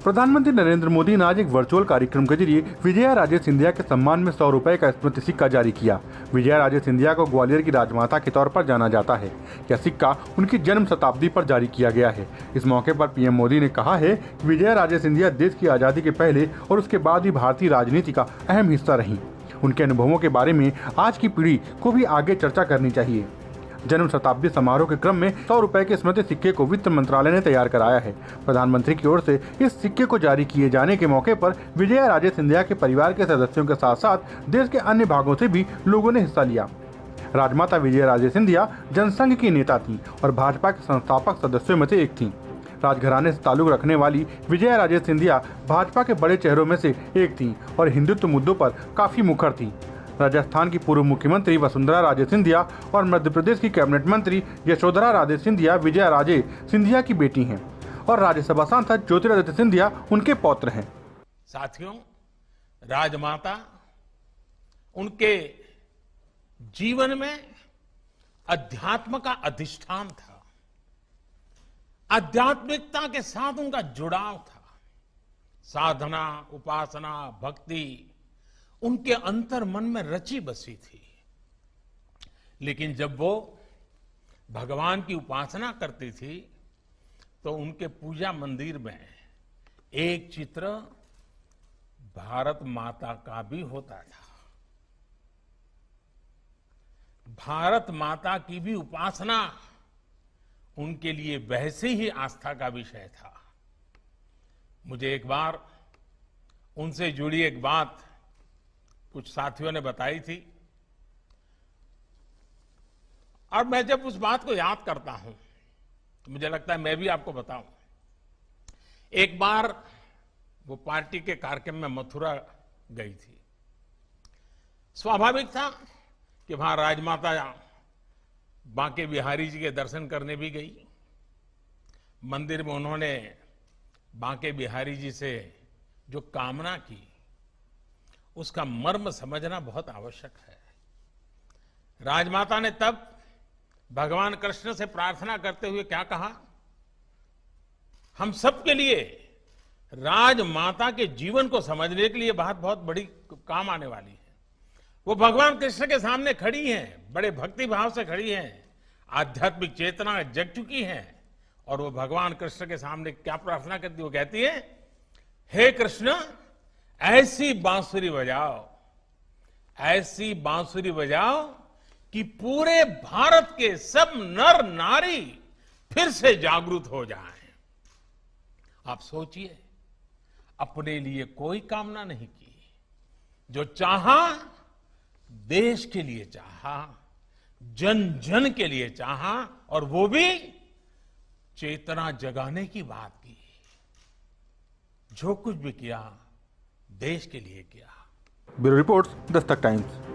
प्रधानमंत्री नरेंद्र मोदी ने आज एक वर्चुअल कार्यक्रम के जरिए विजया राजे सिंधिया के सम्मान में 100 रुपए का स्मृति सिक्का जारी किया। विजया राजे सिंधिया को ग्वालियर की राजमाता के तौर पर जाना जाता है। यह सिक्का उनकी जन्म शताब्दी पर जारी किया गया है। इस मौके पर पीएम मोदी ने कहा है कि विजया राजे सिंधिया देश की आज़ादी के पहले और उसके बाद भी भारतीय राजनीति का अहम हिस्सा रही। उनके अनुभवों के बारे में आज की पीढ़ी को भी आगे चर्चा करनी चाहिए। जन्म शताब्दी समारोह के क्रम में 100 रुपए के स्मृति सिक्के को वित्त मंत्रालय ने तैयार कराया है। प्रधानमंत्री की ओर से इस सिक्के को जारी किए जाने के मौके पर विजया राजे सिंधिया के परिवार के सदस्यों के साथ साथ देश के अन्य भागों से भी लोगों ने हिस्सा लिया। राजमाता विजया राजे सिंधिया जनसंघ की नेता थी और भाजपा के संस्थापक सदस्यों में से एक थी। राजघराने से ताल्लुक रखने वाली विजया राजे सिंधिया भाजपा के बड़े चेहरों में से एक थी और हिंदुत्व मुद्दों पर काफी मुखर थी। राजस्थान की पूर्व मुख्यमंत्री वसुंधरा राजे सिंधिया और मध्य प्रदेश की कैबिनेट मंत्री यशोधरा राजे सिंधिया विजया राजे सिंधिया की बेटी हैं और राज्यसभा सांसद ज्योतिरादित्य सिंधिया उनके पौत्र हैं। साथियों, राजमाता उनके जीवन में अध्यात्म का अधिष्ठान था। आध्यात्मिकता के साथ उनका जुड़ाव था। साधना, उपासना, भक्ति उनके अंतर मन में रची बसी थी। लेकिन जब वो भगवान की उपासना करती थी तो उनके पूजा मंदिर में एक चित्र भारत माता का भी होता था। भारत माता की भी उपासना उनके लिए वैसे ही आस्था का विषय था। मुझे एक बार उनसे जुड़ी एक बात कुछ साथियों ने बताई थी और मैं जब उस बात को याद करता हूं तो मुझे लगता है मैं भी आपको बताऊं। एक बार वो पार्टी के कार्यक्रम में मथुरा गई थी। स्वाभाविक था कि वहां राजमाता बांके बिहारी जी के दर्शन करने भी गई। मंदिर में उन्होंने बांके बिहारी जी से जो कामना की उसका मर्म समझना बहुत आवश्यक है। राजमाता ने तब भगवान कृष्ण से प्रार्थना करते हुए क्या कहा? हम सबके लिए राजमाता के जीवन को समझने के लिए बात बहुत बड़ी काम आने वाली है। वो भगवान कृष्ण के सामने खड़ी हैं, बड़े भक्ति भाव से खड़ी हैं, आध्यात्मिक चेतना जग चुकी हैं और वो भगवान कृष्ण के सामने क्या प्रार्थना करती? वो कहती है, हे कृष्ण, ऐसी बांसुरी बजाओ, ऐसी बांसुरी बजाओ कि पूरे भारत के सब नर नारी फिर से जागरूक हो जाएं। आप सोचिए, अपने लिए कोई कामना नहीं की, जो चाहा देश के लिए चाहा, जन जन के लिए चाहा और वो भी चेतना जगाने की बात की। जो कुछ भी किया देश के लिए किया। Bureau report, Dastak times.